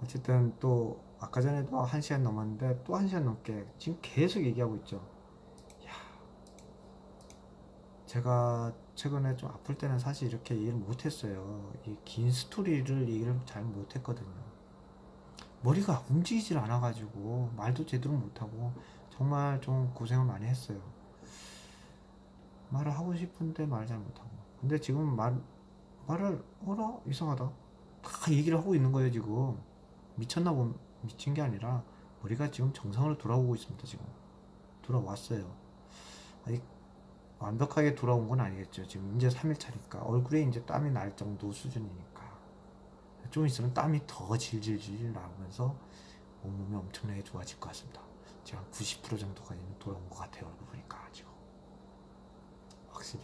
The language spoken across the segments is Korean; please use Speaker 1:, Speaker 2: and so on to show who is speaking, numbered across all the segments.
Speaker 1: 어쨌든 또 아까 전에도 1시간 넘었는데 또 1시간 넘게 지금 계속 얘기하고 있죠. 야, 제가 최근에 좀 아플 때는 사실 이렇게 얘기를 못했어요. 이 긴 스토리를 얘기를 잘 못했거든요. 머리가 움직이질 않아가지고 말도 제대로 못하고 정말 좀 고생을 많이 했어요. 말을 하고 싶은데 말 잘 못하고. 근데 지금 말을 어라 이상하다. 다 얘기를 하고 있는 거예요 지금. 미쳤나 보면 미친 게 아니라 머리가 지금 정상으로 돌아오고 있습니다 지금. 돌아왔어요. 아직 완벽하게 돌아온 건 아니겠죠. 지금 이제 3일 차니까 얼굴에 이제 땀이 날 정도 수준이니까 좀 있으면 땀이 더 질질질 나오면서 온몸이 엄청나게 좋아질 것 같습니다. 지금 한 90% 정도까지는 돌아온 것 같아요. 얼굴 보니까 지금 확실히.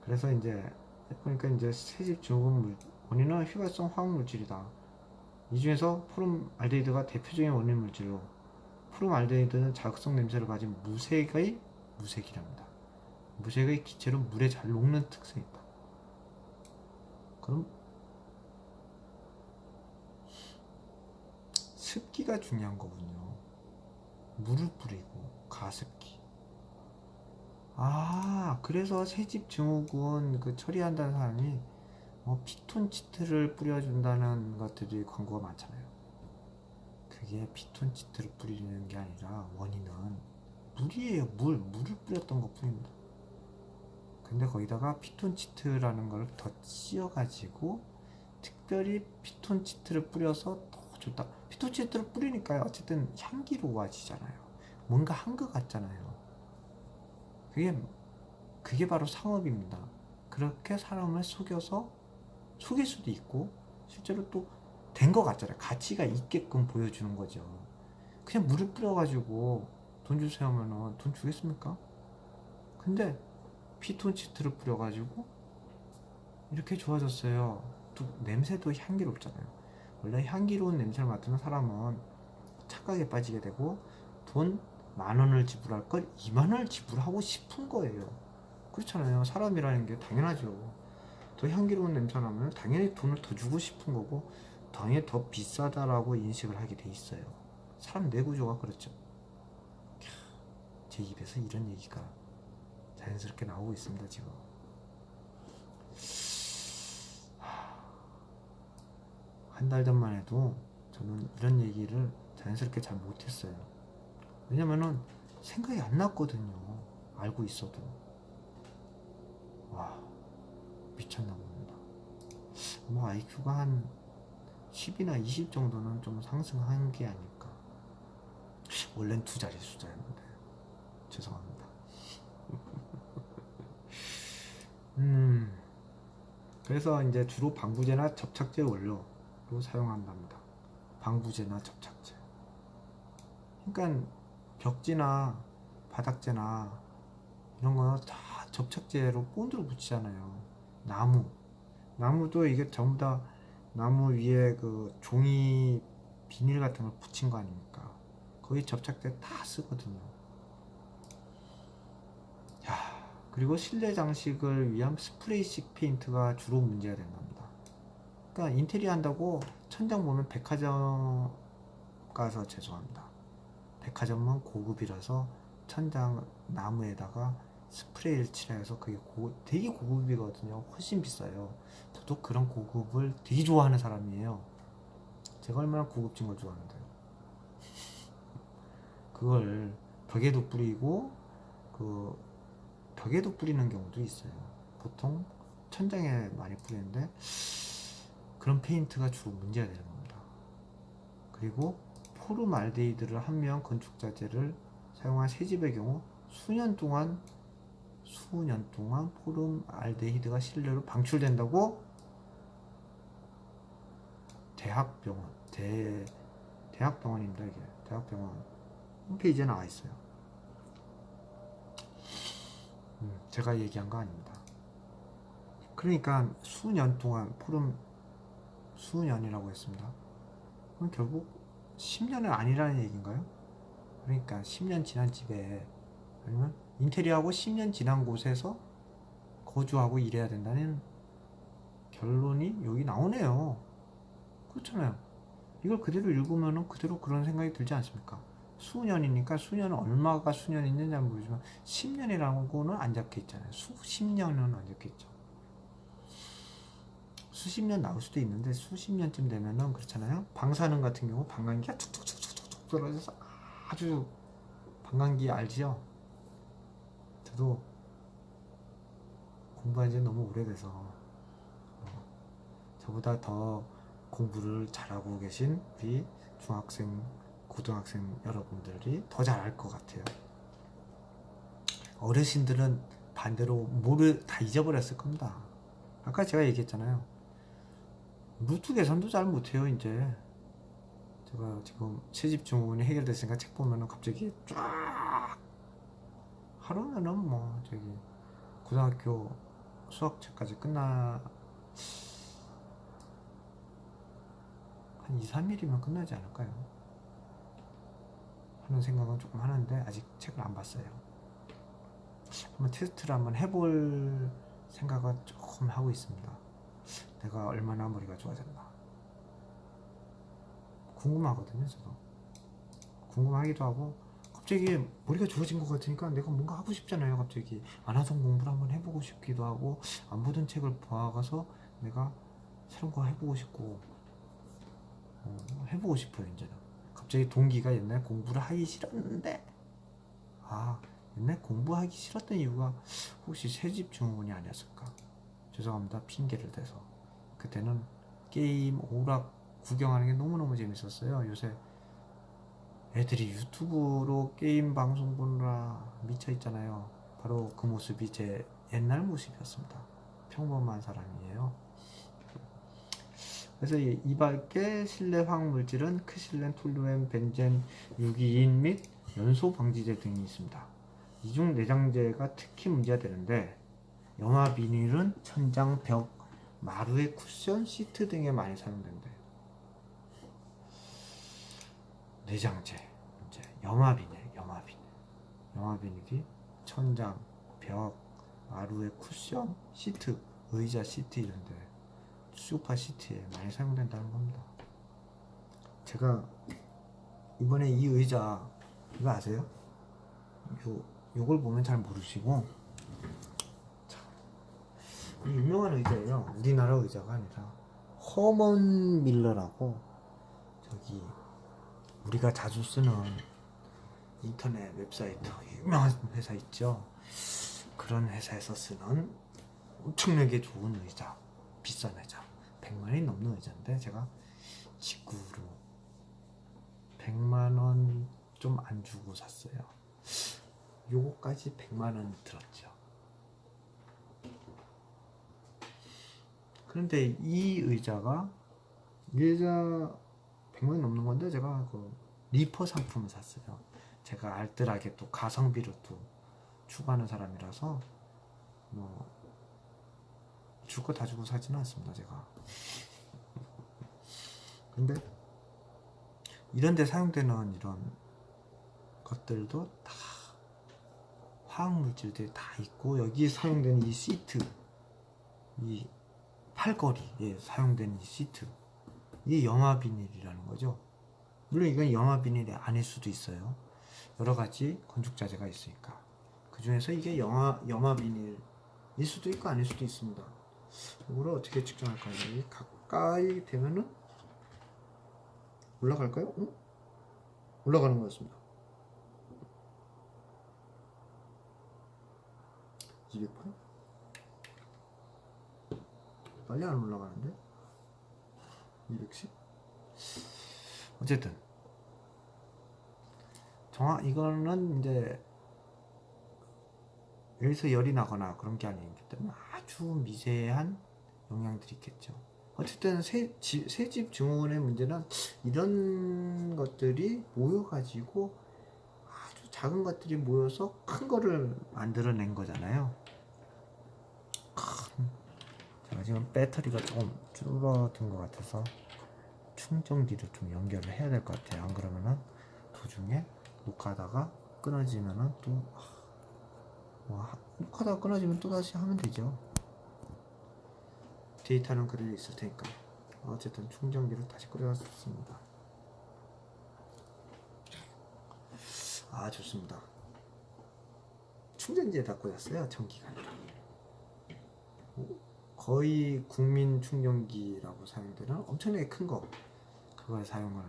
Speaker 1: 그래서 이제 보니까 이제 새집 증후군 원인은 휘발성 화학 물질이다. 이 중에서 포름알데히드가 대표적인 원인 물질로 포름알데히드는 자극성 냄새를 가진 무색이랍니다. 무색의 기체로 물에 잘 녹는 특성이 있다. 그럼 습기가 중요한 거군요. 물을 뿌리고 가습기. 그래서 새집 증후군 그 처리한다는 사람이 피톤치드를 뿌려준다는 것들이 광고가 많잖아요. 그게 피톤치드를 뿌리는 게 아니라 원인은 물이에요. 물을 뿌렸던 것 뿐입니다. 근데 거기다가 피톤치드라는 걸 더 씌워가지고 특별히 피톤치드를 뿌려서 더 좋다. 피톤치드를 뿌리니까 어쨌든 향기로워지잖아요. 뭔가 한 것 같잖아요. 그게 바로 상업입니다. 그렇게 사람을 속여서 속일 수도 있고 실제로 또 된 것 같잖아요. 가치가 있게끔 보여주는 거죠. 그냥 물을 뿌려가지고 돈 주세요 하면은 돈 주겠습니까? 근데 피톤치드를 뿌려가지고 이렇게 좋아졌어요. 또 냄새도 향기롭잖아요. 원래 향기로운 냄새를 맡으면 사람은 착각에 빠지게 되고 돈 10,000원을 지불할 걸 20,000원을 지불하고 싶은 거예요. 그렇잖아요. 사람이라는 게 당연하죠. 더 향기로운 냄새 나면 당연히 돈을 더 주고 싶은 거고 당연히 더 비싸다라고 인식을 하게 돼 있어요. 사람 뇌구조가 그렇죠. 제 입에서 이런 얘기가 자연스럽게 나오고 있습니다 지금. 한 달 전만 해도 저는 이런 얘기를 자연스럽게 잘 못했어요. 왜냐면은 생각이 안 났거든요. 알고 있어도. 와, 미쳤나 봅니다. 뭐 IQ가 한 10이나 20 정도는 좀 상승한 게 아닐까. 원래는 두 자리 숫자였는데 죄송합니다. 음, 그래서 이제 주로 방부제나 접착제 원료로 사용한답니다. 방부제나 접착제. 그러니까 벽지나 바닥재나 이런 거 다 접착제로 본드로 붙이잖아요. 나무. 나무도 이게 전부 다 나무 위에 그 종이 비닐 같은 걸 붙인 거 아닙니까? 거기 접착제 다 쓰거든요. 야, 그리고 실내 장식을 위한 스프레이식 페인트가 주로 문제가 된답니다. 그러니까 인테리어 한다고 천장 보면 백화점 가서 죄송합니다. 백화점은 고급이라서 천장 나무에다가 스프레이를 칠해서 그게 되게 고급이거든요. 훨씬 비싸요. 저도 그런 고급을 되게 좋아하는 사람이에요. 제가 얼마나 고급진 걸 좋아하는데요. 그걸 벽에도 뿌리고 그 벽에도 뿌리는 경우도 있어요. 보통 천장에 많이 뿌리는데 그런 페인트가 주로 문제가 되는 겁니다. 그리고 포름알데히드를 함유한 건축자재를 사용한 새집의 경우 수년 동안 포름알데히드가 실내로 방출된다고 대학병원 대학병원입니다. 이게 대학병원 홈페이지에 나와 있어요. 제가 얘기한 거 아닙니다. 그러니까 수년 동안 수년이라고 했습니다. 그럼 결국 10년은 아니라는 얘기인가요? 그러니까 10년 지난 집에 아니면 인테리어하고 10년 지난 곳에서 거주하고 일해야 된다는 결론이 여기 나오네요. 그렇잖아요. 이걸 그대로 읽으면은 그대로 그런 생각이 들지 않습니까? 수년이니까 수년은 얼마가 수년이 있는지 모르지만 10년이라고는 안 적혀 있잖아요. 수십 년은 안 적혀 있죠. 수십 년 나올 수도 있는데 수십 년쯤 되면은 그렇잖아요. 방사능 같은 경우 방광기가 툭툭툭툭툭 떨어져서 아주 방광기 알지요? 저도 공부한 지 너무 오래돼서 저보다 더 공부를 잘하고 계신 우리 중학생, 고등학생 여러분들이 더 잘할 것 같아요. 어르신들은 반대로 다 잊어버렸을 겁니다. 아까 제가 얘기했잖아요. 루트 계산도 잘 못해요. 이제 제가 지금 채집 증후군이 해결됐으니까 책 보면은 갑자기 쫙 하루면은 뭐 저기 고등학교 수학책까지 한 2, 3일이면 끝나지 않을까요? 하는 생각은 조금 하는데 아직 책을 안 봤어요. 한번 테스트를 한번 해볼 생각은 조금 하고 있습니다. 내가 얼마나 머리가 좋아졌나 궁금하거든요. 저도 궁금하기도 하고 갑자기 머리가 좋아진 것 같으니까 내가 뭔가 하고 싶잖아요. 갑자기 안 하던 공부를 한번 해보고 싶기도 하고 안 보던 책을 봐가서 내가 새로운 거 해보고 싶고 해보고 싶어요. 이제는 갑자기 동기가 옛날 공부를 하기 싫었는데 옛날 공부하기 싫었던 이유가 혹시 새집 증후군이 아니었을까? 죄송합니다. 핑계를 대서 그때는 게임 오락 구경하는 게 너무너무 재밌었어요. 요새 애들이 유튜브로 게임 방송 보느라 미쳐 있잖아요. 바로 그 모습이 제 옛날 모습이었습니다. 평범한 사람이에요. 그래서 이밖에 실내 화학 물질은 크실렌, 톨루엔, 벤젠, 유기인 및 연소 방지제 등이 있습니다. 이중 내장재가 특히 문제가 되는데 염화 비닐은 천장, 벽, 마루의 쿠션, 시트 등에 많이 사용된대요. 내장재 문제, 염화 비닐이 천장, 벽, 마루의 쿠션, 시트, 의자, 시트 이런데 소파 시트에 많이 사용된다는 겁니다. 제가 이번에 이 의자 이거 아세요? 요걸 보면 잘 모르시고 유명한 의자예요. 우리나라 의자가 아니라 허먼 밀러라고 저기 우리가 자주 쓰는 인터넷 웹사이트 유명한 회사 있죠. 그런 회사에서 쓰는 엄청나게 좋은 의자, 비싼 의자, 100만원이 넘는 의자인데 제가 직구로 100만원 좀 안 주고 샀어요. 요거까지 100만원 들었죠. 그런데 이 의자가 100만원 넘는 건데 제가 그 리퍼 상품을 샀어요. 제가 알뜰하게 또 가성비를 또 추구하는 사람이라서 뭐 줄 거 다 주고 사지는 않습니다. 제가. 근데 이런 데 사용되는 이런 것들도 다 화학물질들이 다 있고 여기에 사용되는 이 시트, 이 팔걸이에 사용되는 이 시트, 이게 염화 비닐이라는 거죠. 물론 이건 염화 비닐이 아닐 수도 있어요. 여러 가지 건축자재가 있으니까. 그 중에서 이게 염화 비닐일 수도 있고 아닐 수도 있습니다. 이거를 어떻게 측정할까요? 가까이 되면은 올라갈까요? 올라가는 것 같습니다. 208? 빨리 안 올라가는데? 210? 어쨌든 이거는 이제 여기서 열이 나거나 그런 게 아니기 때문에 아주 미세한 영향들이 있겠죠. 어쨌든 새집 증후군의 문제는 이런 것들이 모여가지고 아주 작은 것들이 모여서 큰 거를 만들어낸 거잖아요. 제가 지금 배터리가 조금 줄어든 것 같아서 충전기를 좀 연결을 해야 될 것 같아요. 안 그러면은 도중에 녹화하다가 끊어지면은 또 녹화하다가 끊어지면 또 다시 하면 되죠. 데이터는 그대로 있을 테니까. 어쨌든 충전기를 다시 끓여놨습니다. 좋습니다. 충전지에다 꽂았어요. 전기가 아니라. 거의 국민 충전기라고 사용되는 엄청나게 큰 거, 그걸 사용을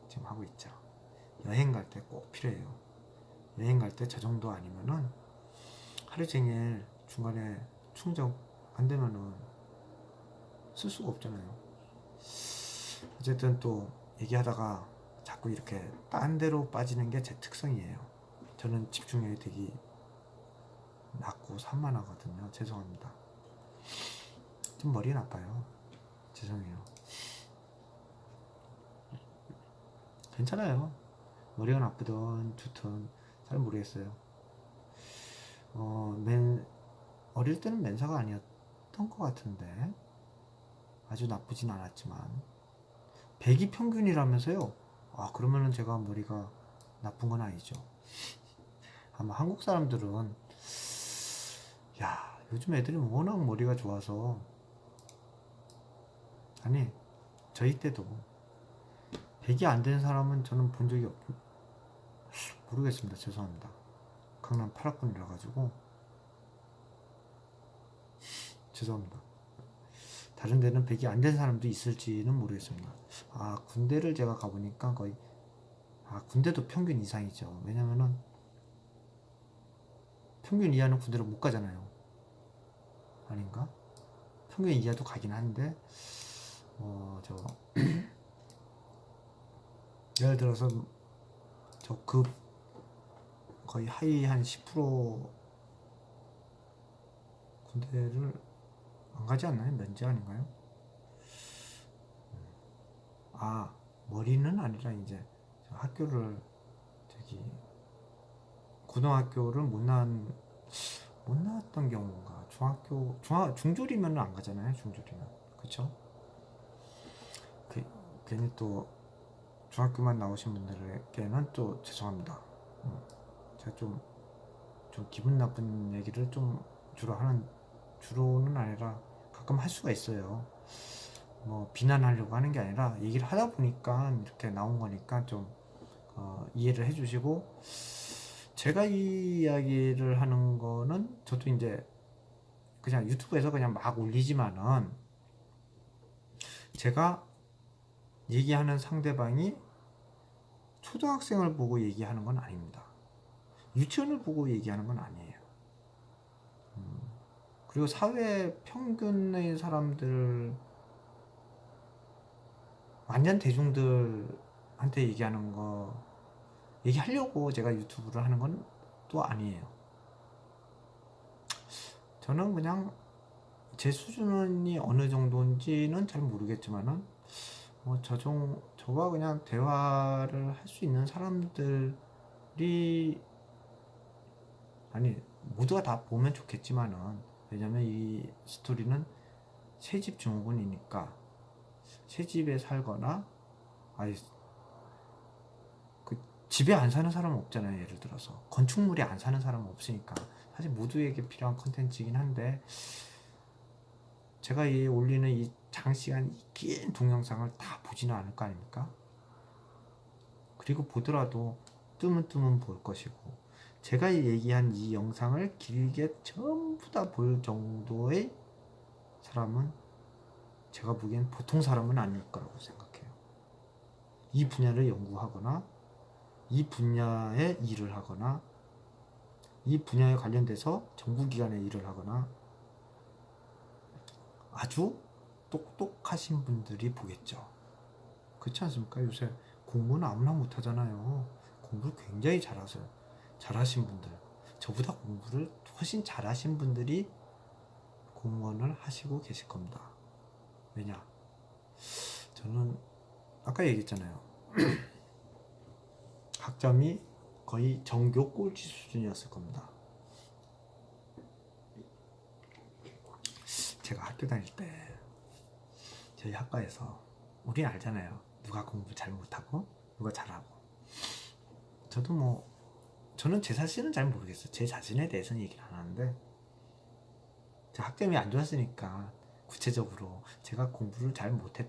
Speaker 1: 지금 하고 있죠. 여행 갈 때 꼭 필요해요. 여행 갈 때 저 정도 아니면은 하루 종일 중간에 충전 안 되면은 쓸 수가 없잖아요. 어쨌든 또 얘기하다가 자꾸 이렇게 딴 데로 빠지는 게 제 특성이에요. 저는 집중력이 되게 낮고 산만하거든요. 죄송합니다. 좀 머리가 나빠요. 죄송해요. 괜찮아요. 머리가 나쁘든 좋든 잘 모르겠어요. 어릴 때는 맨사가 아니었던 것 같은데 아주 나쁘진 않았지만 100이 평균이라면서요? 그러면은 제가 머리가 나쁜 건 아니죠. 아마 한국 사람들은 요즘 애들이 워낙 머리가 좋아서, 아니 저희 때도 100이 안 되는 사람은 저는 본 적이 모르겠습니다. 죄송합니다. 강남 8학번이라 가지고 죄송합니다. 다른 데는 100이 안 된 사람도 있을지는 모르겠습니다. 군대를 제가 가보니까 거의 군대도 평균 이상이죠. 왜냐면은 평균 이하는 군대를 못 가잖아요. 아닌가? 평균 이하도 가긴 한데 예를 들어서 저 급 거의 하위 한 10% 군대를 안 가지 않나요? 면제 아닌가요? 머리는 아니라 이제 학교를 고등학교를 못 나왔던 경우가 중졸이면 안 가잖아요. 중졸이면 그쵸? 괜히 또 중학교만 나오신 분들에게는 또 죄송합니다. 제가 좀 기분 나쁜 얘기를 좀 주로는 아니라 가끔 할 수가 있어요. 비난하려고 하는 게 아니라 얘기를 하다 보니까 이렇게 나온 거니까 좀 이해를 해주시고, 제가 이 이야기를 하는 거는 저도 이제 그냥 유튜브에서 그냥 막 올리지만은 제가 얘기하는 상대방이 초등학생을 보고 얘기하는 건 아닙니다. 유치원을 보고 얘기하는 건 아니에요. 그리고 사회 평균의 사람들, 완전 대중들한테 얘기하려고 제가 유튜브를 하는 건 또 아니에요. 저는 그냥 제 수준이 어느 정도인지는 잘 모르겠지만은 저와 그냥 대화를 할 수 있는 사람들이, 모두가 다 보면 좋겠지만은, 왜냐면 이 스토리는 새집 증후군이니까 새집에 살거나 집에 안 사는 사람은 없잖아요. 예를 들어서 건축물에 안 사는 사람은 없으니까 사실 모두에게 필요한 컨텐츠이긴 한데, 제가 올리는 이 장시간 긴 동영상을 다 보지는 않을 거 아닙니까? 그리고 보더라도 뜨문뜨문 볼 것이고, 제가 얘기한 이 영상을 길게 전부 다 볼 정도의 사람은 제가 보기엔 보통 사람은 아닐 거라고 생각해요. 이 분야를 연구하거나 이 분야에 일을 하거나 이 분야에 관련돼서 정부기관에 일을 하거나 아주 똑똑하신 분들이 보겠죠. 그렇지 않습니까? 요새 공부는 아무나 못하잖아요. 공부를 굉장히 잘하신 분들, 저보다 공부를 훨씬 잘하신 분들이 공무원을 하시고 계실 겁니다. 왜냐? 저는 아까 얘기했잖아요. 학점이 거의 전교 꼴찌 수준이었을 겁니다. 제가 학교 다닐 때 저희 학과에서, 우리 알잖아요. 누가 공부 잘 못하고 누가 잘하고. 저는 제 자신은 잘 모르겠어요. 제 자신에 대해서는 얘기를 안 하는데, 제 학점이 안 좋았으니까 구체적으로 제가 공부를 잘 못했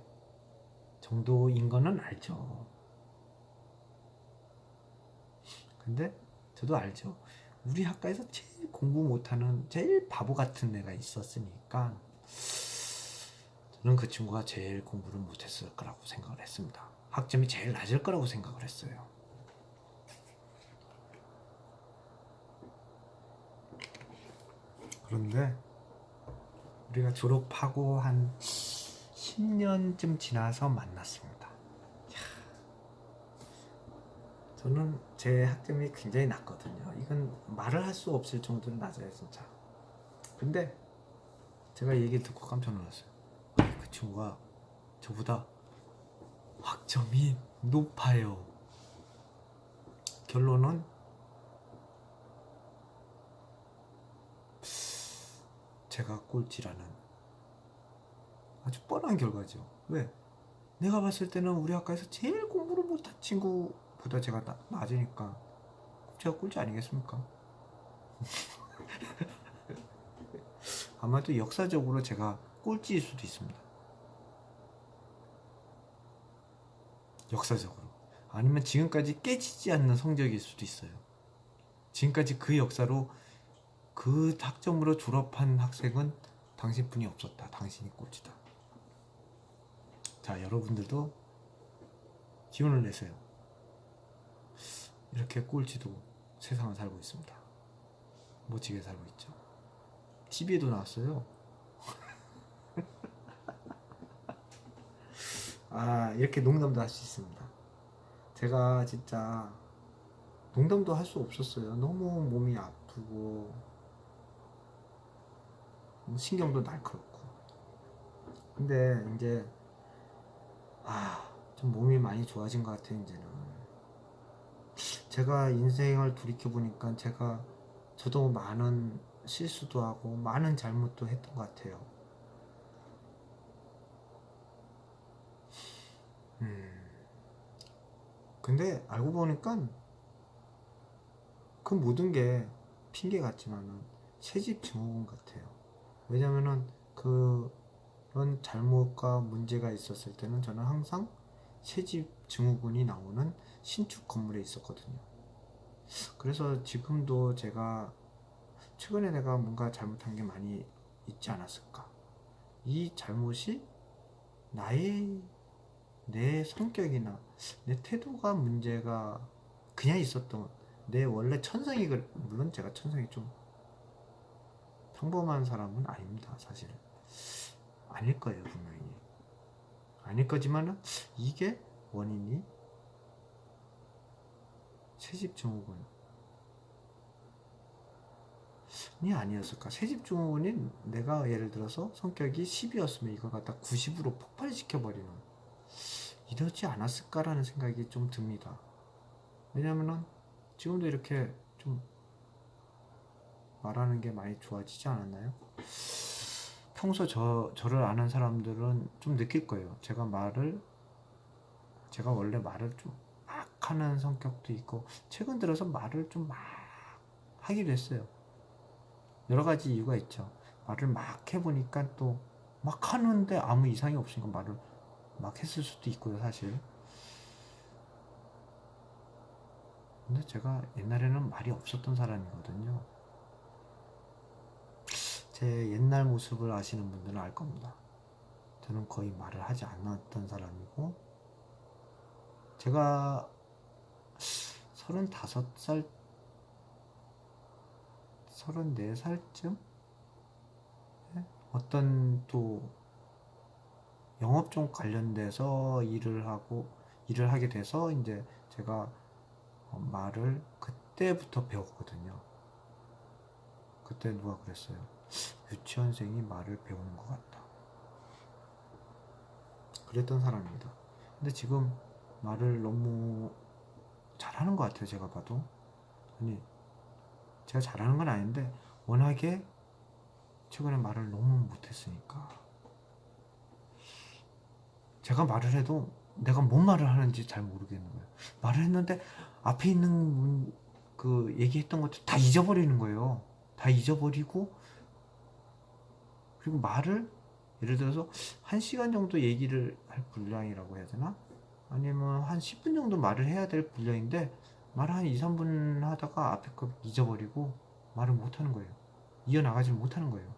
Speaker 1: 정도인 거는 알죠. 근데 저도 알죠. 우리 학과에서 제일 공부 못하는 제일 바보 같은 애가 있었으니까 저는 그 친구가 제일 공부를 못했을 거라고 생각을 했습니다. 학점이 제일 낮을 거라고 생각을 했어요. 그런데 우리가 졸업하고 한 10년쯤 지나서 만났습니다. 저는 제 학점이 굉장히 낮거든요. 이건 말을 할 수 없을 정도로 낮아요, 진짜. 근데 제가 얘기를 듣고 깜짝 놀랐어요. 그 친구가 저보다 학점이 높아요. 결론은 제가 꼴찌라는 아주 뻔한 결과죠. 왜? 내가 봤을 때는 우리 학과에서 제일 공부를 못한 친구보다 제가 낮으니까 제가 꼴찌 아니겠습니까? 아마도 역사적으로 제가 꼴찌일 수도 있습니다. 역사적으로. 아니면 지금까지 깨지지 않는 성적일 수도 있어요. 지금까지 그 역사로 그 학점으로 졸업한 학생은 당신뿐이 없었다. 당신이 꼴찌다. 자, 여러분들도 기운을 내세요. 이렇게 꼴찌도 세상을 살고 있습니다. 멋지게 살고 있죠. TV에도 나왔어요. 이렇게 농담도 할 수 있습니다. 제가 진짜 농담도 할 수 없었어요. 너무 몸이 아프고 신경도 날카롭고. 근데 이제 좀 몸이 많이 좋아진 것 같아요. 이제는 제가 인생을 돌이켜보니까 저도 많은 실수도 하고 많은 잘못도 했던 것 같아요. 근데 알고 보니까 그 모든 게 핑계 같지만은 채집 증후군 같아요. 왜냐면은 그런 잘못과 문제가 있었을 때는 저는 항상 채집 증후군이 나오는 신축 건물에 있었거든요. 그래서 지금도 제가 최근에 내가 뭔가 잘못한 게 많이 있지 않았을까. 이 잘못이 내 성격이나 내 태도가 문제가 그냥 있었던 내 원래 천성이 물론 제가 천성이 좀 평범한 사람은 아닙니다. 사실은 아닐 거예요. 분명히 아닐 거지만은 이게 원인이 채집증후군이 아니었을까. 채집증후군이 내가 예를 들어서 성격이 10이었으면 이걸 갖다 90으로 폭발시켜버리는 이러지 않았을까라는 생각이 좀 듭니다. 왜냐면은 지금도 이렇게 좀 말하는 게 많이 좋아지지 않았나요? 평소 저를 아는 사람들은 좀 느낄 거예요. 제가 원래 말을 좀 막 하는 성격도 있고, 최근 들어서 말을 좀 막 하기도 했어요. 여러 가지 이유가 있죠. 말을 막 해보니까 또 막 하는데 아무 이상이 없으니까 말을 막 했을 수도 있고요, 사실. 근데 제가 옛날에는 말이 없었던 사람이거든요. 제 옛날 모습을 아시는 분들은 알 겁니다. 저는 거의 말을 하지 않았던 사람이고, 제가 35살, 34살쯤? 어떤 또 영업종 관련돼서 일을 하게 돼서 이제 제가 말을 그때부터 배웠거든요. 그때 누가 그랬어요. 유치원생이 말을 배우는 것 같다. 그랬던 사람입니다. 근데 지금 말을 너무 잘하는 것 같아요. 제가 봐도. 아니, 제가 잘하는 건 아닌데 워낙에 최근에 말을 너무 못했으니까 제가 말을 해도 내가 뭔 말을 하는지 잘 모르겠는 거예요. 말을 했는데 앞에 있는 그 얘기했던 것도 다 잊어버리는 거예요. 다 잊어버리고, 그리고 말을 예를 들어서 1시간 정도 얘기를 할 분량이라고 해야 되나? 아니면 한 10분 정도 말을 해야 될 분량인데 말을 한 2, 3분 하다가 앞에 거 잊어버리고 말을 못하는 거예요. 이어나가지 못하는 거예요.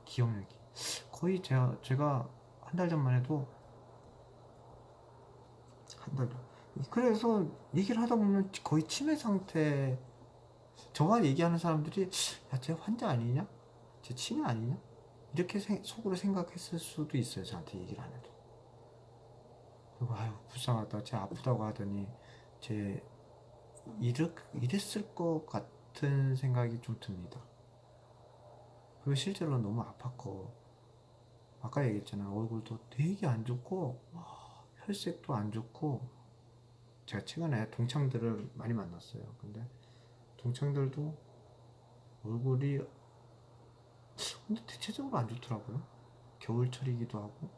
Speaker 1: 기억력이. 거의 제가 한 달 전만 해도 한 달, 그래서 얘기를 하다 보면 거의 치매 상태, 저와 얘기하는 사람들이 야, 쟤 환자 아니냐? 쟤 치매 아니냐? 이렇게 속으로 생각했을 수도 있어요. 저한테 얘기를 안 해도. 그리고 아유 불쌍하다, 쟤 아프다고 하더니 쟤 이랬을 것 같은 생각이 좀 듭니다. 그리고 실제로 너무 아팠고 아까 얘기했잖아요. 얼굴도 되게 안 좋고 혈색도 안 좋고. 제가 최근에 동창들을 많이 만났어요. 근데 동창들도 얼굴이 근데 대체적으로 안 좋더라고요. 겨울철이기도 하고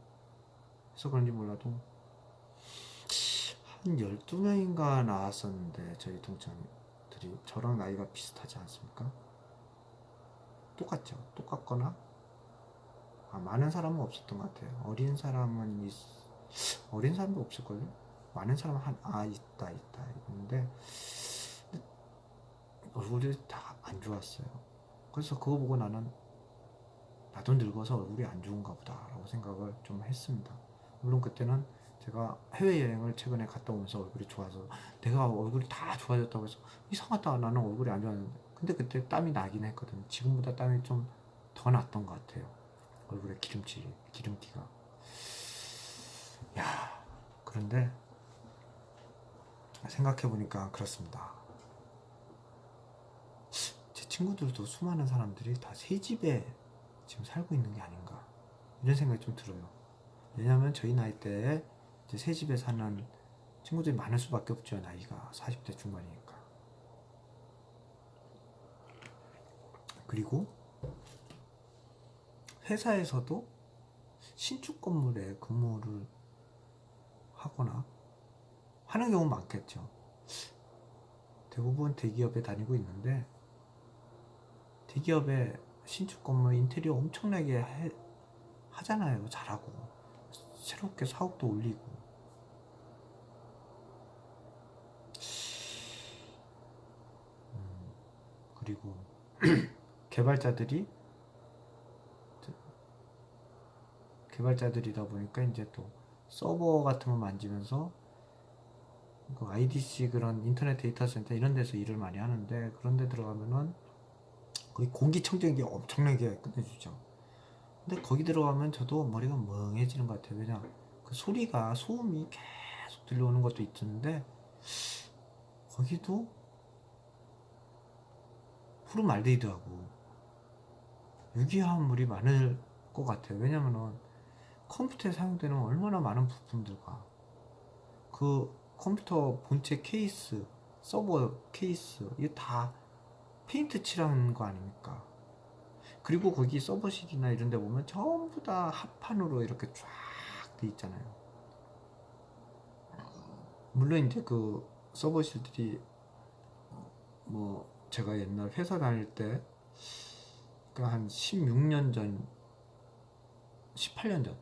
Speaker 1: 해서 그런지 몰라도 한 12명인가 나왔었는데 저희 동창들이 저랑 나이가 비슷하지 않습니까? 똑같죠. 똑같거나 많은 사람은 없었던 것 같아요. 어린 사람도 없을걸요? 많은 사람은 있다 있는데 얼굴이 다 안 좋았어요. 그래서 그거 보고 나는 나도 늙어서 얼굴이 안 좋은가 보다 라고 생각을 좀 했습니다. 물론 그때는 제가 해외여행을 최근에 갔다 오면서 얼굴이 좋아서 내가 얼굴이 다 좋아졌다고 해서 이상하다, 나는 얼굴이 안 좋았는데. 근데 그때 땀이 나긴 했거든요. 지금보다 땀이 좀 더 났던 것 같아요. 얼굴에 기름기가. 야, 그런데 생각해보니까 그렇습니다. 제 친구들도 수많은 사람들이 다 새 집에 지금 살고 있는 게 아닌가 이런 생각이 좀 들어요. 왜냐하면 저희 나이 때에 이제 새 집에 사는 친구들이 많을 수밖에 없죠. 나이가 40대 중반이니까. 그리고 회사에서도 신축 건물에 근무를 하거나 하는 경우 많겠죠. 대부분 대기업에 다니고 있는데 대기업에 신축 건물 인테리어 엄청나게 하잖아요. 잘하고 새롭게 사옥도 올리고. 그리고 개발자들이다 보니까 이제 또 서버 같은 거 만지면서 그 IDC 그런 인터넷 데이터 센터 이런 데서 일을 많이 하는데 그런 데 들어가면은 거의 공기청정기 엄청나게 끝내주죠. 근데 거기 들어가면 저도 머리가 멍해지는 것 같아요. 왜냐 그 소음이 계속 들려오는 것도 있는데 거기도 푸르말데히드하고 유기화합물이 많을 것 같아요. 왜냐면은 컴퓨터에 사용되는 얼마나 많은 부품들과 그 컴퓨터 본체 케이스, 서버 케이스 이게 다 페인트 칠하는 거 아닙니까? 그리고 거기 서버실이나 이런 데 보면 전부 다 합판으로 이렇게 쫙 돼 있잖아요. 물론 이제 그 서버실들이 뭐 제가 옛날 회사 다닐 때 그러니까 한 16년 전, 18년 전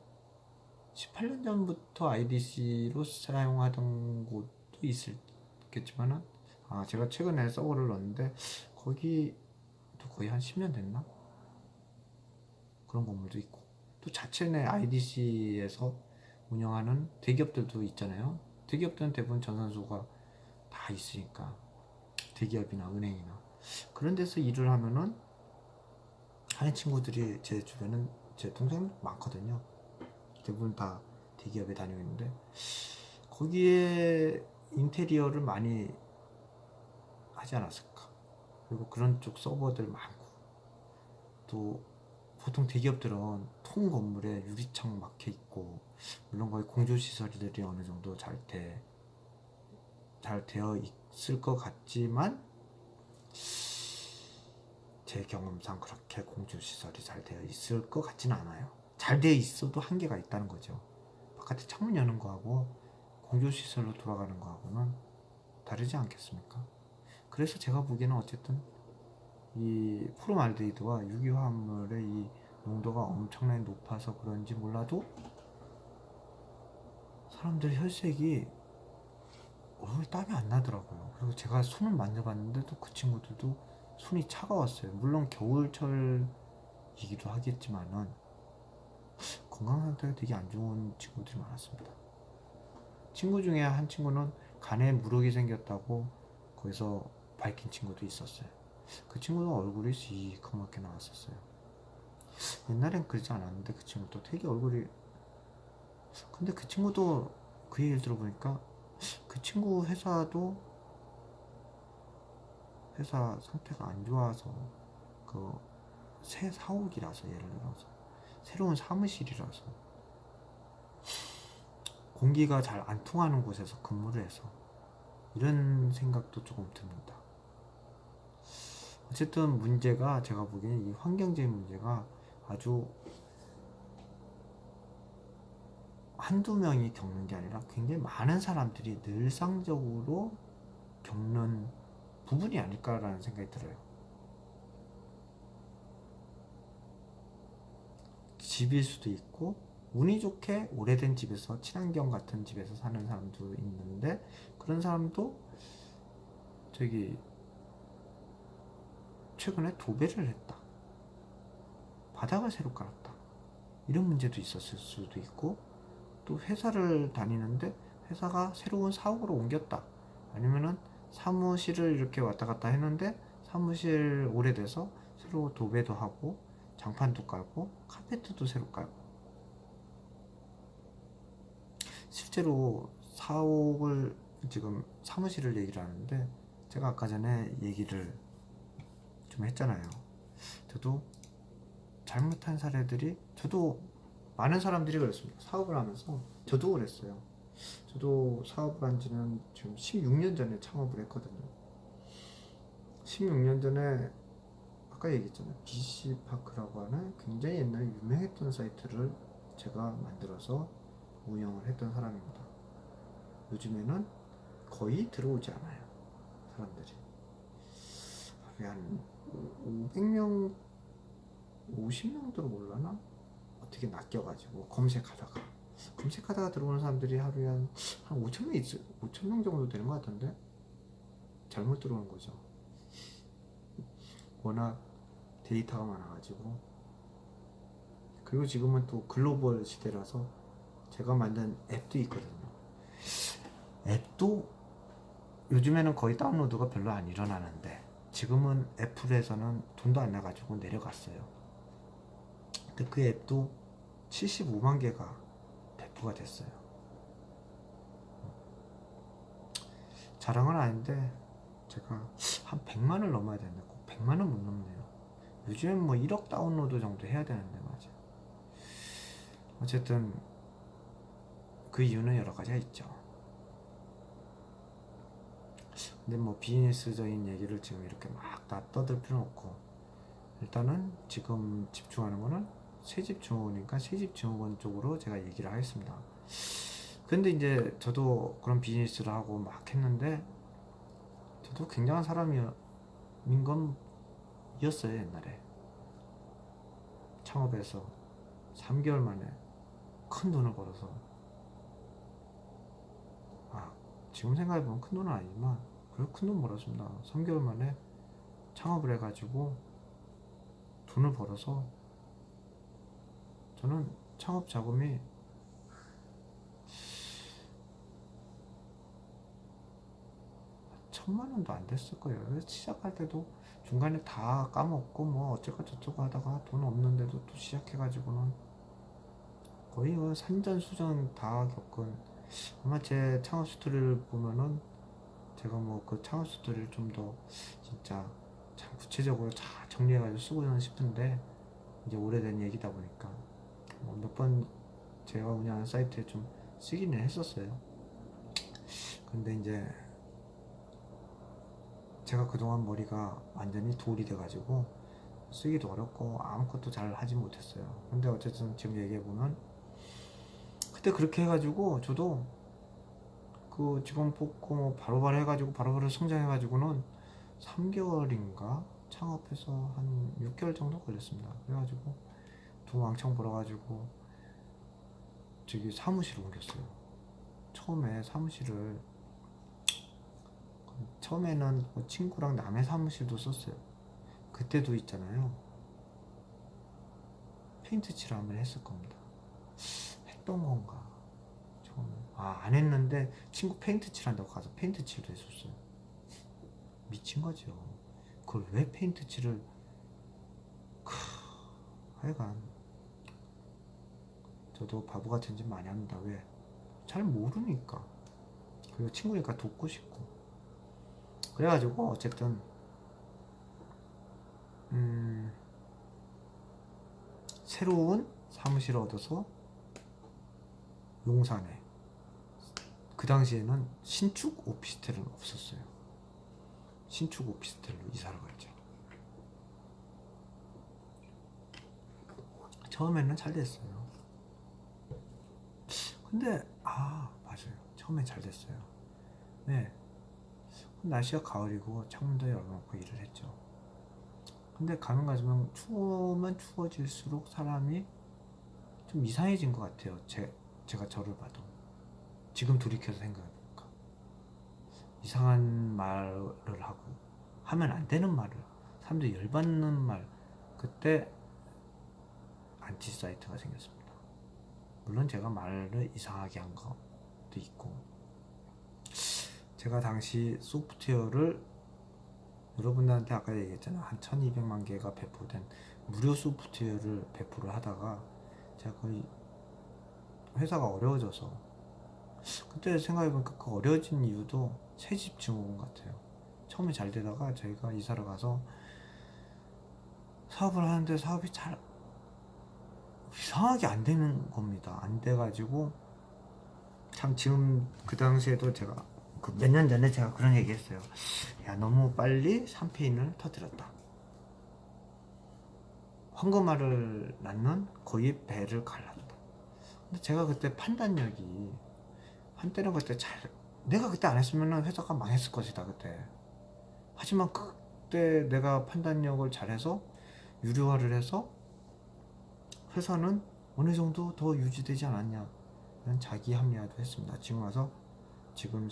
Speaker 1: 18년 전부터 IDC로 사용하던 곳도 있겠지만은 제가 최근에 서버를 넣었는데 거기도 거의 한 10년 됐나? 그런 건물도 있고 또 자체 내 IDC에서 운영하는 대기업들도 있잖아요. 대기업들은 대부분 전산소가 다 있으니까 대기업이나 은행이나 그런 데서 일을 하면은 하는 친구들이 제 주변은 제 동생 많거든요. 대부분 다 대기업에 다니고 있는데 거기에 인테리어를 많이 하지 않았을까. 그리고 그런 쪽 서버들 많고 또 보통 대기업들은 통 건물에 유리창 막혀 있고 물론 거기 공조 시설들이 어느 정도 잘 되어 있을 것 같지만 제 경험상 그렇게 공조 시설이 잘 되어 있을 것 같지는 않아요. 잘 되어 있어도 한계가 있다는 거죠. 바깥에 창문 여는 거하고 공조 시설로 돌아가는 거하고는 다르지 않겠습니까? 그래서 제가 보기에는 어쨌든 이 포름알데히드와 유기화합물의 이 농도가 엄청나게 높아서 그런지 몰라도 사람들 혈색이 얼굴에 땀이 안 나더라고요. 그리고 제가 손을 만져봤는데 또 그 친구들도 손이 차가웠어요. 물론 겨울철이기도 하겠지만은 건강 상태가 되게 안 좋은 친구들이 많았습니다. 친구 중에 한 친구는 간에 무력이 생겼다고 거기서 밝힌 친구도 있었어요. 그 친구는 얼굴이 시커멓게 나왔었어요. 옛날엔 그러지 않았는데 그 친구도 되게 얼굴이, 근데 그 친구도 그 얘기를 들어보니까 그 친구 회사도 회사 상태가 안 좋아서 그 새 사옥이라서, 예를 들어서 새로운 사무실이라서 공기가 잘 안 통하는 곳에서 근무를 해서 이런 생각도 조금 듭니다. 어쨌든 문제가, 제가 보기에는 이 환경적인 문제가 아주 한두 명이 겪는 게 아니라 굉장히 많은 사람들이 늘상적으로 겪는 부분이 아닐까라는 생각이 들어요. 집일 수도 있고, 운이 좋게 오래된 집에서, 친환경 같은 집에서 사는 사람도 있는데, 그런 사람도 저기 최근에 도배를 했다, 바닥을 새로 깔았다, 이런 문제도 있었을 수도 있고, 또 회사를 다니는데 회사가 새로운 사옥으로 옮겼다, 아니면은 사무실을 이렇게 왔다 갔다 했는데 사무실 오래돼서 새로 도배도 하고 장판도 깔고 카페트도 새로 깔고, 실제로 사옥을, 지금 사무실을 얘기를 하는데 제가 아까 전에 얘기를 좀 했잖아요. 저도 잘못한 사례들이, 저도 많은 사람들이 그랬습니다. 사업을 하면서 저도 그랬어요. 저도 사업을 한 지는 지금 16년 전에 창업을 했거든요. 16년 전에 아까 얘기했잖아요. BC파크라고 하는 굉장히 옛날에 유명했던 사이트를 제가 만들어서 운영을 했던 사람입니다. 요즘에는 거의 들어오지 않아요, 사람들이. 하루에 한 500명, 50명 들어올라나? 어떻게 낚여가지고 검색하다가 들어오는 사람들이 하루에 한 5,000명 있어요. 5,000명 정도 되는 것 같은데 잘못 들어오는 거죠. 워낙 데이터가 많아가지고. 그리고 지금은 또 글로벌 시대라서 제가 만든 앱도 있거든요. 앱도 요즘에는 거의 다운로드가 별로 안 일어나는데 지금은 애플에서는 돈도 안 나가지고 내려갔어요. 근데 그 앱도 75만 개가 배포가 됐어요. 자랑은 아닌데 제가 한 100만을 넘어야 되는데 꼭 100만은 못 넘네요. 요즘엔 뭐 1억 다운로드 정도 해야 되는데 맞아. 어쨌든 그 이유는 여러 가지가 있죠. 근데 뭐 비즈니스적인 얘기를 지금 이렇게 막 다 떠들 필요는 없고, 일단은 지금 집중하는 거는 새집 증후군이니까 새집 증후군 쪽으로 제가 얘기를 하겠습니다. 근데 이제 저도 그런 비즈니스를 하고 막 했는데 저도 굉장한 사람인 건이었어요. 옛날에 창업해서 3개월 만에 큰 돈을 벌어서, 지금 생각해보면 큰 돈은 아니지만 그래도 큰 돈 벌었습니다. 3개월 만에 창업을 해가지고 돈을 벌어서 저는 창업 자금이 1,000만 원도 안 됐을 거예요. 그래서 시작할 때도 중간에 다 까먹고 뭐 어쩌고 저쩌고 하다가 돈 없는데도 또 시작해가지고는 거의 뭐 산전수전 다 겪은, 아마 제 창업 스토리를 보면은 제가 뭐 그 창업 스토리를 좀 더 진짜 참 구체적으로 잘 정리해가지고 쓰고는 싶은데 이제 오래된 얘기다 보니까 몇 번 제가 운영하는 사이트에 좀 쓰기는 했었어요. 근데 이제 제가 그동안 머리가 완전히 돌이 돼가지고 쓰기도 어렵고 아무것도 잘 하지 못했어요. 근데 어쨌든 지금 얘기해보면 그때 그렇게 해가지고 저도 그 직원 뽑고 뭐 바로바로 해가지고 바로바로 성장해가지고는 3개월인가 창업해서 한 6개월 정도 걸렸습니다. 그래가지고 돈 왕창 벌어가지고 저기 사무실을 옮겼어요. 처음에 사무실을 처음에는 뭐 친구랑 남의 사무실도 썼어요. 그때도 있잖아요. 페인트 칠을 한번 했을 겁니다. 했던 건가? 처음에 안 했는데 친구 페인트 칠한다고 가서 페인트 칠도 했었어요. 미친 거죠. 그걸 왜 페인트 칠을 하여간 저도 바보 같은 짓 많이 합니다. 왜? 잘 모르니까. 그리고 친구니까 돕고 싶고. 그래가지고 어쨌든 새로운 사무실을 얻어서 용산에, 그 당시에는 신축 오피스텔은 없었어요. 신축 오피스텔로 이사를 갔죠. 처음에는 잘 됐어요. 근데 맞아요. 처음엔 잘 됐어요. 네. 날씨가 가을이고 창문도 열어놓고 일을 했죠. 근데 가면 가면 추우면 추워질수록 사람이 좀 이상해진 것 같아요. 제가 저를 봐도. 지금 돌이켜서 생각해보니까 이상한 말을 하고 하면 안 되는 말을, 사람들이 열받는 말, 그때 안티 사이트가 생겼습니다. 물론 제가 말을 이상하게 한 것도 있고, 제가 당시 소프트웨어를 여러분들한테 아까 얘기했잖아요. 한 1200만 개가 배포된 무료 소프트웨어를 배포를 하다가 제가 거의 회사가 어려워져서, 그때 생각해보니까 그 어려워진 이유도 새집 증후군 같아요. 처음에 잘 되다가 저희가 이사를 가서 사업을 하는데 사업이 잘 이상하게 안 되는 겁니다. 안 돼가지고 참 지금 그 당시에도 제가 그 몇 년 전에 제가 그런 얘기 했어요. 야, 너무 빨리 샴페인을 터뜨렸다. 황금알을 낳는 거의 배를 갈랐다. 근데 제가 그때 판단력이, 한때는 그때 내가 그때 안 했으면 회사가 망했을 것이다 그때. 하지만 그때 내가 판단력을 잘해서 유료화를 해서 회사는 어느 정도 더 유지되지 않았냐, 이런 자기 합리화도 했습니다. 지금 와서 지금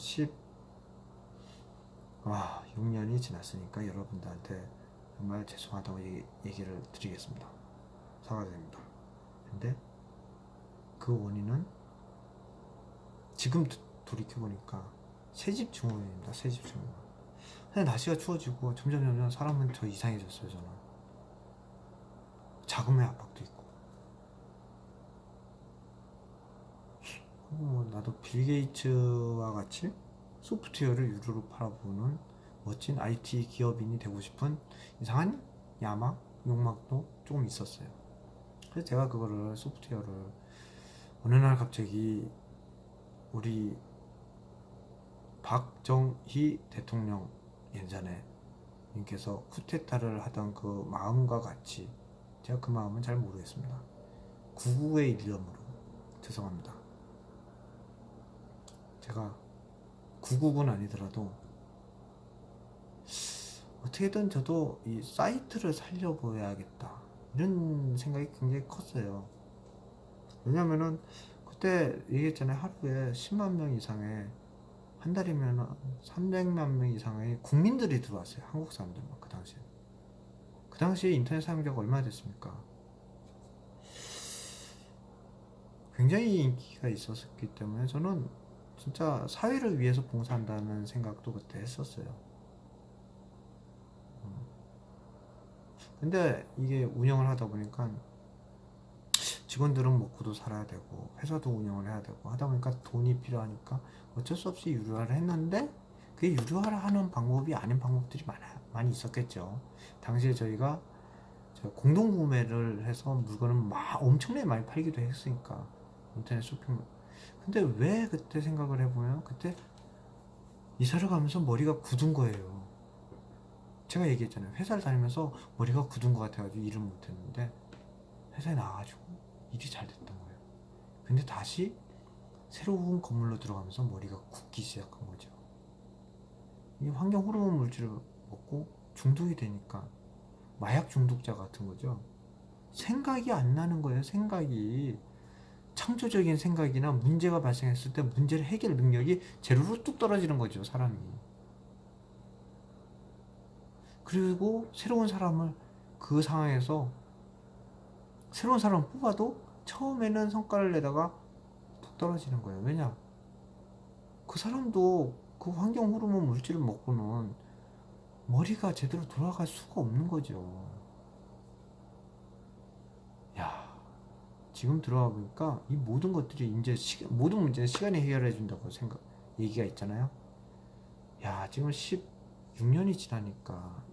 Speaker 1: 6년이 지났으니까 여러분들한테 정말 죄송하다고 얘기를 드리겠습니다. 사과드립니다. 근데 그 원인은 지금 돌이켜보니까 새집 증후군입니다. 새집 증후군. 근데 날씨가 추워지고 점점 사람은 더 이상해졌어요. 저는 자금의 압박도 있고, 나도 빌 게이츠와 같이 소프트웨어를 유료로 팔아보는 멋진 IT 기업인이 되고 싶은 이상한 야망, 욕망도 조금 있었어요. 그래서 제가 그거를, 소프트웨어를 어느 날 갑자기 우리 박정희 대통령 예전에 님께서 쿠데타를 하던 그 마음과 같이, 제가 그 마음은 잘 모르겠습니다. 구구의 일념으로, 죄송합니다. 제가 구국은 아니더라도 어떻게든 저도 이 사이트를 살려보야겠다, 이런 생각이 굉장히 컸어요. 왜냐면은 그때 얘기했잖아요. 하루에 10만 명 이상의, 한 달이면 300만 명 이상의 국민들이 들어왔어요. 한국 사람들만. 그 당시에 인터넷 사용자가 얼마나 됐습니까? 굉장히 인기가 있었기 때문에 저는 진짜 사회를 위해서 봉사한다는 생각도 그때 했었어요. 근데 이게 운영을 하다 보니까 직원들은 먹고도 살아야 되고 회사도 운영을 해야 되고 하다 보니까 돈이 필요하니까 어쩔 수 없이 유료화를 했는데, 그게 유료화를 하는 방법이 아닌 방법들이 많이 있었겠죠. 당시에 저희가 공동 구매를 해서 물건을 막 엄청나게 많이 팔기도 했으니까, 인터넷 쇼핑몰. 근데 왜 그때 생각을 해보면, 그때 이사를 가면서 머리가 굳은 거예요. 제가 얘기했잖아요. 회사를 다니면서 머리가 굳은 것 같아가지고 일을 못했는데, 회사에 나와가지고 일이 잘 됐던 거예요. 근데 다시 새로운 건물로 들어가면서 머리가 굳기 시작한 거죠. 이 환경 호르몬 물질을 먹고 중독이 되니까 마약 중독자 같은 거죠. 생각이 안 나는 거예요. 생각이. 창조적인 생각이나 문제가 발생했을 때 문제를 해결 능력이 제로로 뚝 떨어지는 거죠, 사람이. 그리고 새로운 사람을 그 상황에서 새로운 사람을 뽑아도 처음에는 성과를 내다가 뚝 떨어지는 거예요. 왜냐? 그 사람도 그 환경 호르몬 물질을 먹고는 머리가 제대로 돌아갈 수가 없는 거죠. 야, 지금 들어가 보니까 이 모든 것들이 이제 모든 문제는 시간이 해결해 준다고 얘기가 있잖아요. 야, 지금 16년이 지나니까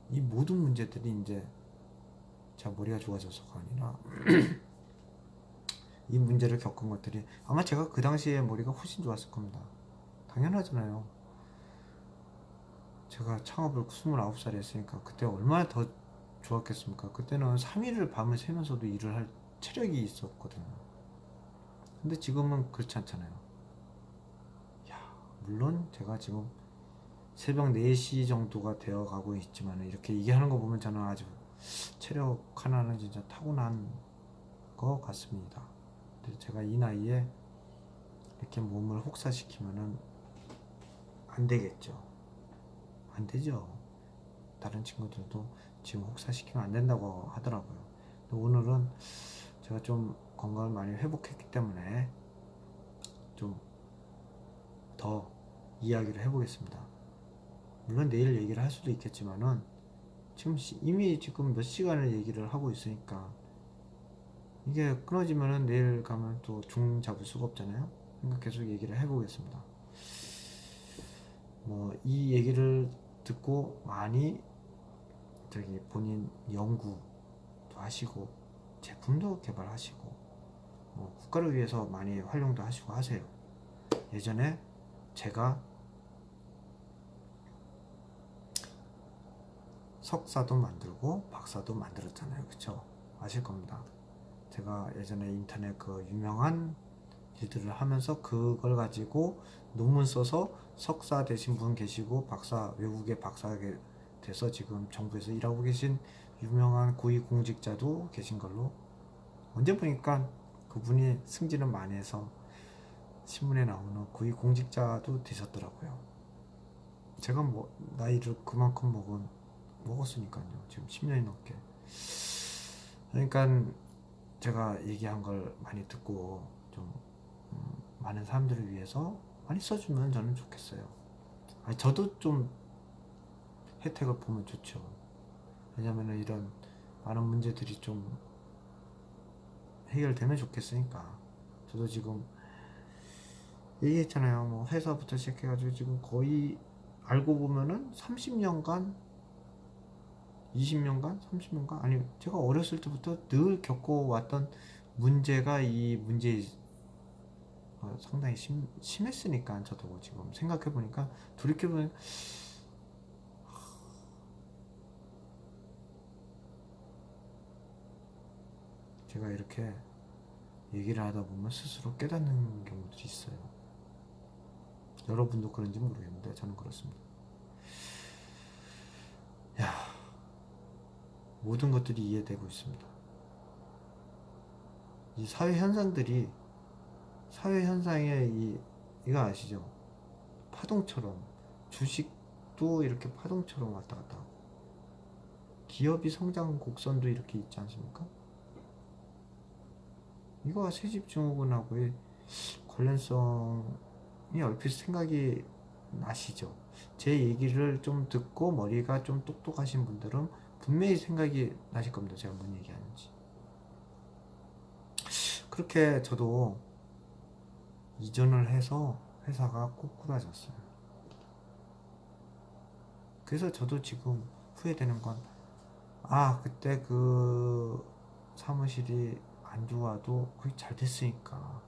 Speaker 1: 이 모든 문제들이 이제 제가 머리가 좋아져서가 아니라 이 문제를 겪은 것들이 아마 제가 그 당시에 머리가 훨씬 좋았을 겁니다. 당연하잖아요. 제가 창업을 29살에 했으니까 그때 얼마나 더 좋았겠습니까? 그때는 3일을 밤을 새면서도 일을 할 체력이 있었거든요. 근데 지금은 그렇지 않잖아요. 야, 물론 제가 지금 새벽 4시 정도가 되어 가고 있지만 이렇게 얘기하는 거 보면 저는 아주 체력 하나는 진짜 타고난 것 같습니다. 근데 제가 이 나이에 이렇게 몸을 혹사시키면은 안 되겠죠. 안 되죠. 다른 친구들도 지금 혹사시키면 안 된다고 하더라고요. 오늘은 제가 좀 건강을 많이 회복했기 때문에 좀 더 이야기를 해보겠습니다. 물론 내일 얘기를 할 수도 있겠지만은 지금 이미 지금 몇 시간을 얘기를 하고 있으니까 이게 끊어지면은 내일 가면 또 중 잡을 수가 없잖아요. 그러니까 계속 얘기를 해보겠습니다. 뭐 이 얘기를 듣고 많이 저기 본인 연구도 하시고 제품도 개발하시고 뭐 국가를 위해서 많이 활용도 하시고 하세요. 예전에 제가 석사도 만들고 박사도 만들었잖아요. 그쵸? 아실 겁니다. 제가 예전에 인터넷 그 유명한 일들을 하면서 그걸 가지고 논문 써서 석사 되신 분 계시고 박사, 외국의 박사가 돼서 지금 정부에서 일하고 계신 유명한 고위공직자도 계신 걸로 언제 보니까 그분이 승진을 많이 해서 신문에 나오는 고위공직자도 되셨더라고요. 제가 뭐 나이를 그만큼 먹었으니까요. 지금 10년이 넘게. 그러니까 제가 얘기한 걸 많이 듣고 좀 많은 사람들을 위해서 많이 써주면 저는 좋겠어요. 아니, 저도 좀 혜택을 보면 좋죠. 왜냐면은 이런 많은 문제들이 좀 해결되면 좋겠으니까. 저도 지금 얘기했잖아요. 뭐 회사부터 시작해가지고 지금 거의 알고 보면은 30년간 20년간 30년간 아니 제가 어렸을 때부터 늘 겪어왔던 문제가 이 문제 상당히 심했으니까 저도 지금 생각해보니까 돌이켜보면 제가 이렇게 얘기를 하다 보면 스스로 깨닫는 경우들이 있어요. 여러분도 그런지 모르겠는데 저는 그렇습니다. 야, 모든 것들이 이해되고 있습니다. 이 사회 현상들이 사회 현상의 이거 아시죠? 파동처럼 주식도 이렇게 파동처럼 왔다 갔다 하고 기업이 성장 곡선도 이렇게 있지 않습니까? 이거와 세집증후군하고의 관련성이 얼핏 생각이 나시죠? 제 얘기를 좀 듣고 머리가 좀 똑똑하신 분들은 분명히 생각이 나실 겁니다. 제가 뭔 얘기하는지. 그렇게 저도 이전을 해서 회사가 꼬꾸라졌어요. 그래서 저도 지금 후회되는 건, 그때 그 사무실이 안 좋아도 거의 잘 됐으니까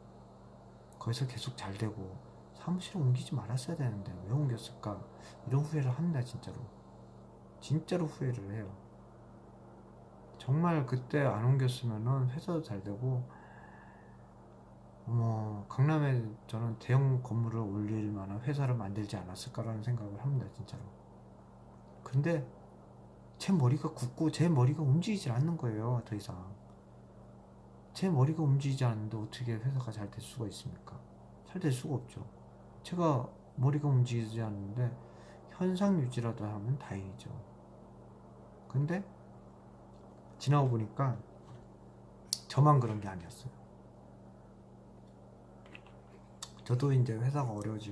Speaker 1: 거기서 계속 잘 되고 사무실을 옮기지 말았어야 되는데 왜 옮겼을까? 이런 후회를 합니다. 진짜로 후회를 해요. 정말 그때 안 옮겼으면은 회사도 잘 되고 강남에 저는 대형 건물을 올릴 만한 회사를 만들지 않았을까라는 생각을 합니다. 진짜로. 근데 제 머리가 굳고 제 머리가 움직이질 않는 거예요. 더 이상 제 머리가 움직이지 않는데 어떻게 회사가 잘 될 수가 있습니까? 잘 될 수가 없죠. 제가 머리가 움직이지 않는데 현상 유지라도 하면 다행이죠. 근데 지나고 보니까 저만 그런 게 아니었어요. 저도 이제 회사가 어려워지고